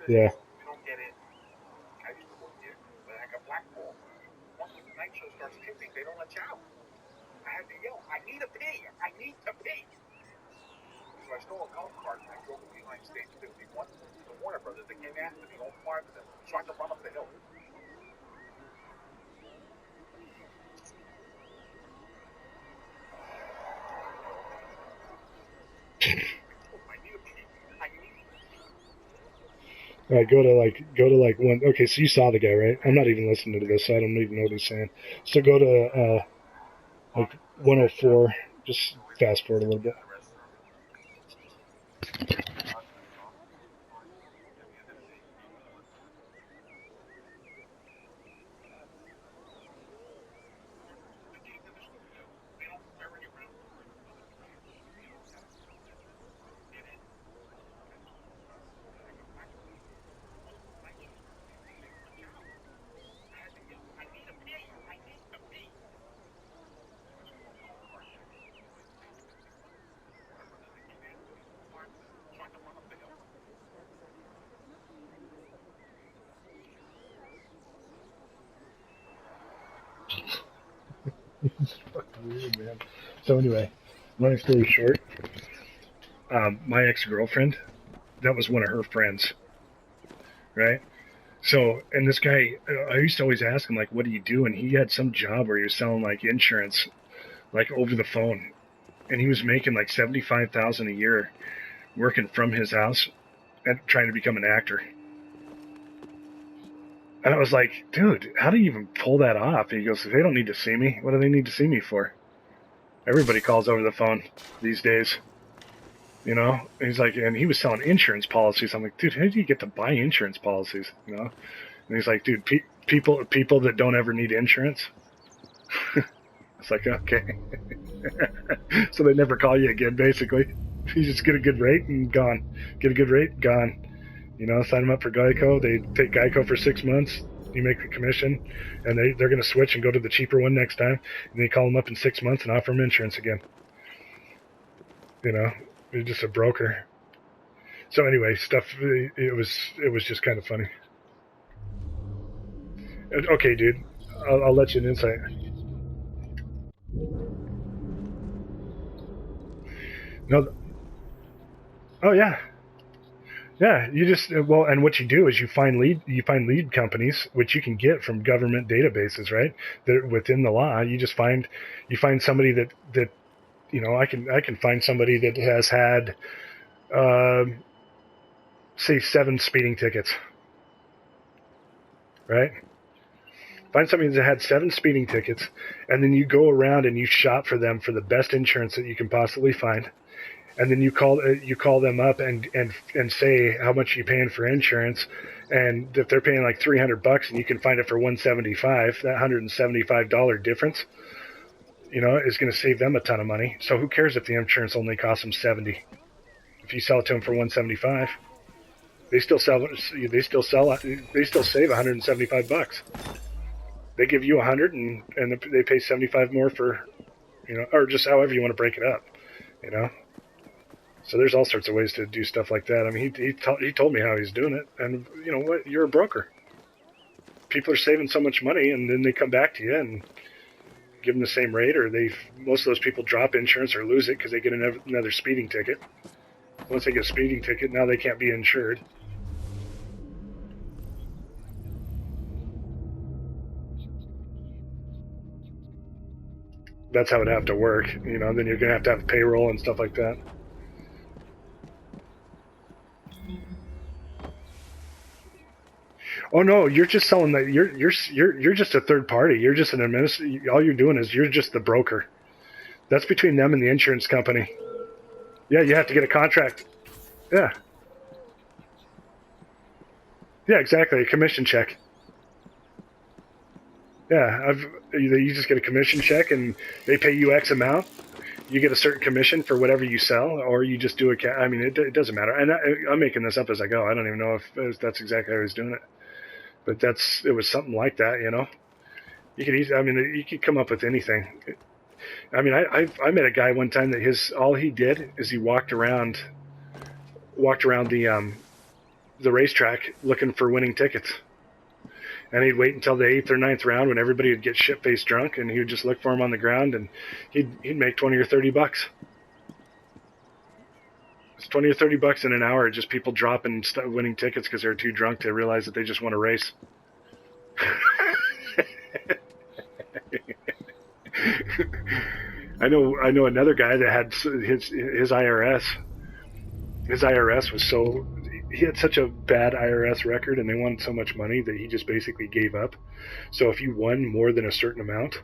Yeah. All right, go to like one. Okay, so you saw the guy, right? I'm not even listening to this, so I don't even know what he's saying. So go to like 104. Just fast forward a little bit. Fucking weird, man. So anyway, long story short, my ex-girlfriend, that was one of her friends, right? So, and this guy, I used to always ask him, like, what do you do? And he had some job where he was selling, like, insurance, like, over the phone. And he was making, like, 75,000 a year working from his house and trying to become an actor. And I was like, dude, how do you even pull that off? And he goes, they don't need to see me. What do they need to see me for? Everybody calls over the phone these days. You know, and he's like, and he was selling insurance policies. I'm like, dude, how do you get to buy insurance policies? You know, and he's like, dude, people that don't ever need insurance. It's like, okay, so they never call you again. Basically, you just get a good rate and gone. Get a good rate, gone. You know, sign them up for Geico. They take Geico for 6 months. You make the commission, and they're going to switch and go to the cheaper one next time. And they call them up in 6 months and offer them insurance again. You know, you're just a broker. So anyway, stuff. It was just kind of funny. Okay, dude, I'll let you an insight. No, oh yeah, yeah. You just well, and what you do is you find lead companies which you can get from government databases, right? That within the law, you find somebody that I can find somebody that has had uh, say 7 speeding tickets, right? Find somebody that had 7 speeding tickets, and then you go around and you shop for them for the best insurance that you can possibly find, and then you call them up and say how much you're paying for insurance, and if they're paying like $300 and you can find it for 175, that $175 difference, is going to save them a ton of money. So who cares if the insurance only costs them 70? If you sell it to them for 175, they still sell. They still sell. They still save $175. They give you 100 and they pay 75 more for, or just however you want to break it up, you know. So there's all sorts of ways to do stuff like that. I mean, he told me how he's doing it, and you know what? You're a broker. People are saving so much money, and then they come back to you and give them the same rate, or most of those people drop insurance or lose it because they get another speeding ticket. Once they get a speeding ticket, now they can't be insured. That's how it have to work, Then you're gonna have payroll and stuff like that. Oh no, you're just selling that. You're just a third party. You're just an administrator. All you're doing is you're just the broker. That's between them and the insurance company. Yeah, you have to get a contract. Yeah, yeah, exactly. A commission check. Yeah, you just get a commission check and they pay you X amount. You get a certain commission for whatever you sell, or you just do I mean, it doesn't matter. And I'm making this up as I go. I don't even know if that's exactly how I was doing it, but it was something like that. You could easily, I mean, you could come up with anything. I mean, I met a guy one time that all he did is he walked around the racetrack looking for winning tickets. And he'd wait until the 8th or ninth round when everybody would get shit-faced drunk, and he would just look for them on the ground, and he'd make $20 or $30. It's $20 or $30 in an hour, just people dropping winning tickets because they're too drunk to realize that they just want to race. I know another guy that had his IRS. His IRS was so, he had such a bad IRS record, and they wanted so much money that he just basically gave up. So if you won more than a certain amount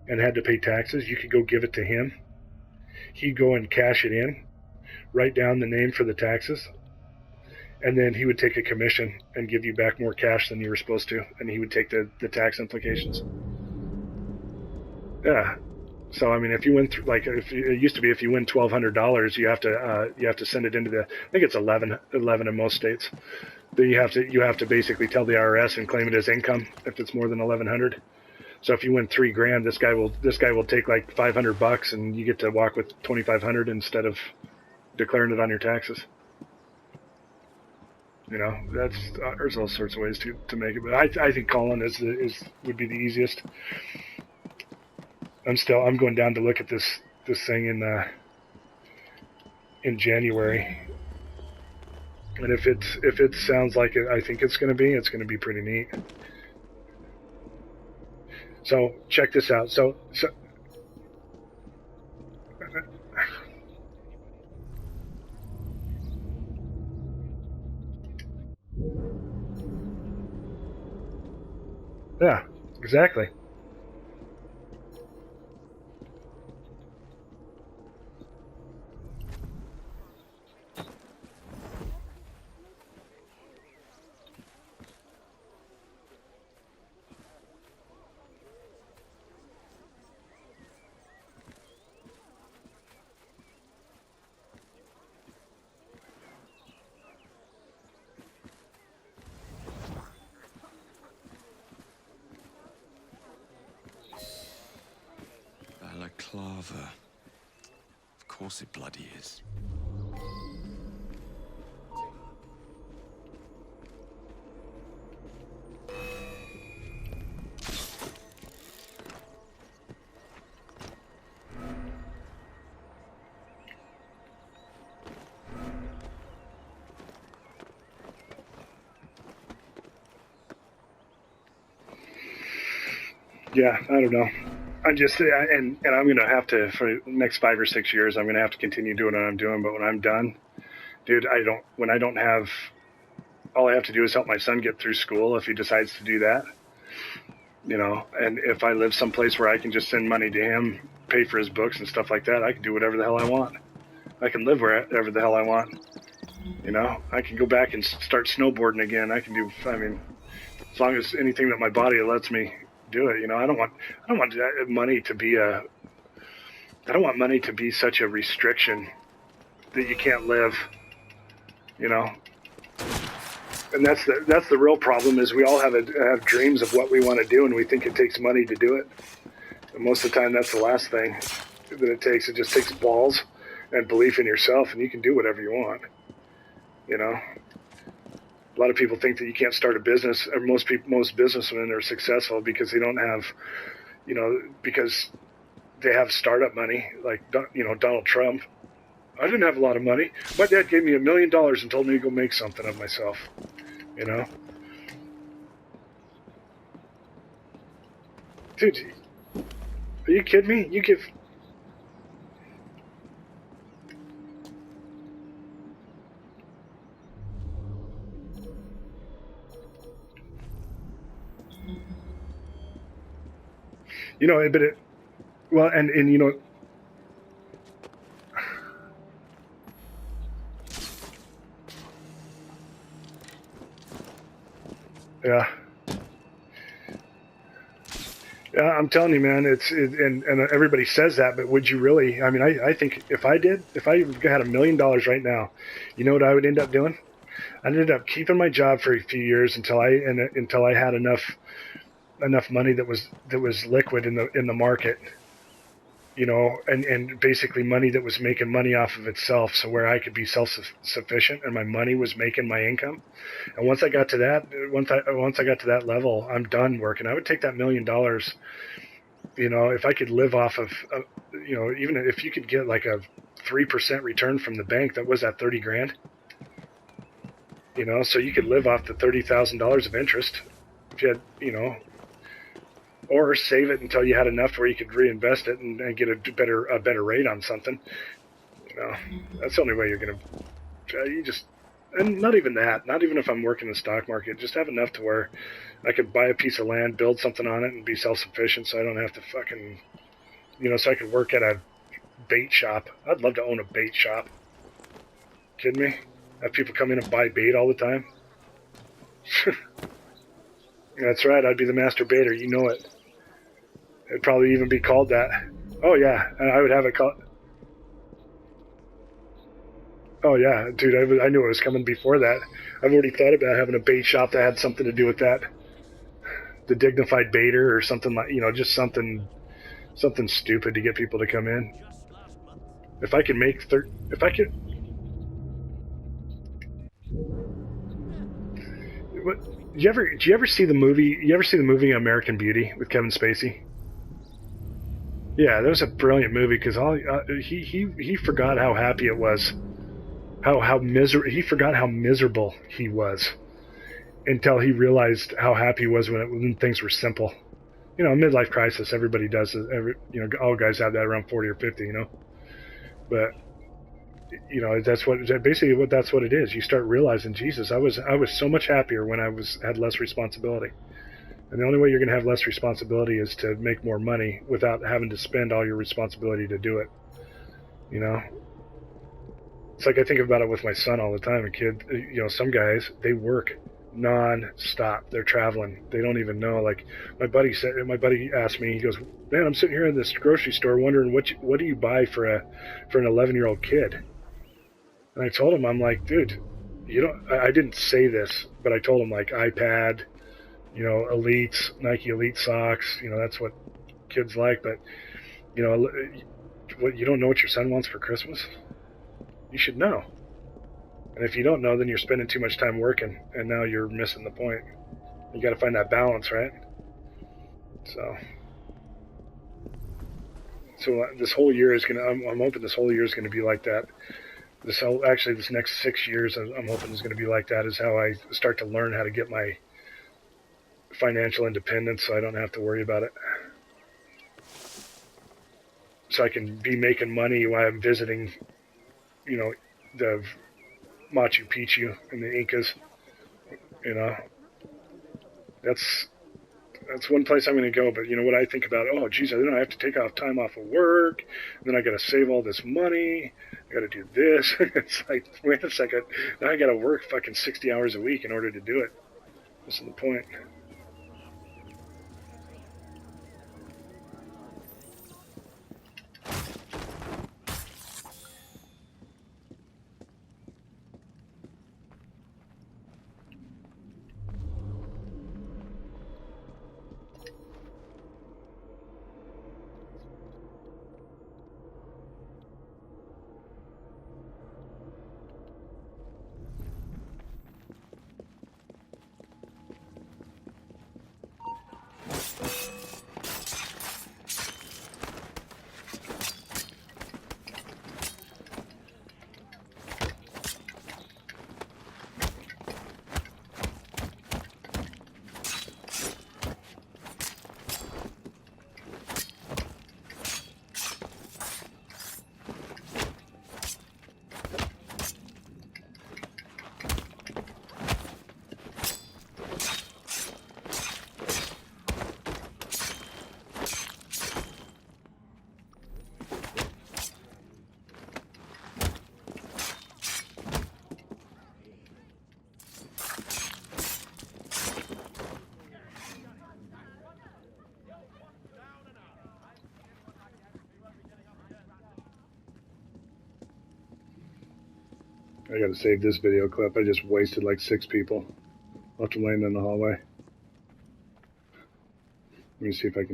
and had to pay taxes, you could go give it to him. He'd go and cash it in, write down the name for the taxes, and then he would take a commission and give you back more cash than you were supposed to, and he would take the tax implications. Yeah. So I mean, if you win it used to be, if you win $1,200, you have to send it into I think it's 11 in most states. Then you have to basically tell the IRS and claim it as income if it's more than 1,100. So if you win $3,000, this guy will take like $500 and you get to walk with 2,500 instead of declaring it on your taxes. You know, there's all sorts of ways to make it, but I think calling would be the easiest. I'm going down to look at this thing in January, and if it sounds like I think it's going to be pretty neat. So check this out. So yeah, exactly. Balaclava. Of course it bloody is. Yeah, I don't know. I'm just and I'm going to have to, for the next 5 or 6 years, I'm going to have to continue doing what I'm doing. But when I'm done, dude, when I don't have, all I have to do is help my son get through school if he decides to do that. You know, and if I live someplace where I can just send money to him, pay for his books and stuff like that, I can do whatever the hell I want. I can live wherever the hell I want. You know, I can go back and start snowboarding again. I mean, as long as anything that my body lets me do it. You know, I don't want money to be such a restriction that you can't live. You know, and that's the real problem, is we all have dreams of what we want to do, and we think it takes money to do it. And most of the time, that's the last thing that it takes. It just takes balls and belief in yourself, and you can do whatever you want. You know, a lot of people think that you can't start a business, or most businessmen are successful because they don't have, you know, because they have startup money, like, you know, Donald Trump. I didn't have a lot of money. My dad gave me $1 million and told me to go make something of myself. You know, dude, are you kidding me? You give. You know, but well, and you know, yeah, I'm telling you, man, and everybody says that, but would you really? I mean, I think if I had $1 million right now, you know what I would end up doing? I'd end up keeping my job for a few years until I had enough enough money that was liquid in the market, and basically money that was making money off of itself, so where I could be self-sufficient and my money was making my income. And once I got to that level, I'm done working. I would take that $1 million, if I could live off of, even if you could get like a 3% return from the bank, that was at 30 grand. So you could live off the $30,000 of interest if you had, or save it until you had enough where you could reinvest it and get a better rate on something. That's the only way you're gonna. And not even that. Not even if I'm working the stock market. Just have enough to where I could buy a piece of land, build something on it, and be self-sufficient. So I don't have to fucking, so I could work at a bait shop. I'd love to own a bait shop. Kidding me? Have people come in and buy bait all the time. That's right. I'd be the master baiter. You know it. It'd probably even be called that. Oh, yeah. I would have it called... Oh, yeah. Dude, I knew it was coming before that. I've already thought about having a bait shop that had something to do with that. The dignified baiter or something like... just something stupid to get people to come in. If I could make... If I could... What... Did you ever see the movie... You ever see the movie American Beauty with Kevin Spacey? Yeah, that was a brilliant movie because he forgot how happy it was, he forgot how miserable he was until he realized how happy he was when things were simple. Midlife crisis. Everybody does it. All guys have that around 40 or 50. But that's what it is. You start realizing, Jesus, I was so much happier when I had less responsibility. And the only way you're going to have less responsibility is to make more money without having to spend all your responsibility to do it. It's like I think about it with my son all the time. A kid, some guys, they work non-stop. They're traveling. They don't even know. Like my buddy asked me, he goes, "Man, I'm sitting here in this grocery store wondering what do you buy for an 11-year-old kid?" And I told him, I'm like, dude, I didn't say this, but I told him like iPad, Elites, Nike Elite socks, that's what kids like. But, what you don't know what your son wants for Christmas? You should know. And if you don't know, then you're spending too much time working, and now you're missing the point. You got to find that balance, right? So this whole year is I'm hoping this whole year is gonna be like that. This next 6 years, I'm hoping is gonna be like that. Is how I start to learn how to get my financial independence, so I don't have to worry about it. So I can be making money while I'm visiting, the Machu Picchu and the Incas. That's one place I'm going to go. But what I think about, oh, geez, then I have to take time off of work, and then I got to save all this money. I got to do this. It's like, wait a second, now I got to work fucking 60 hours a week in order to do it. What's the point? I gotta save this video clip. I just wasted like 6 people. I'll have to land in the hallway. Let me see if I can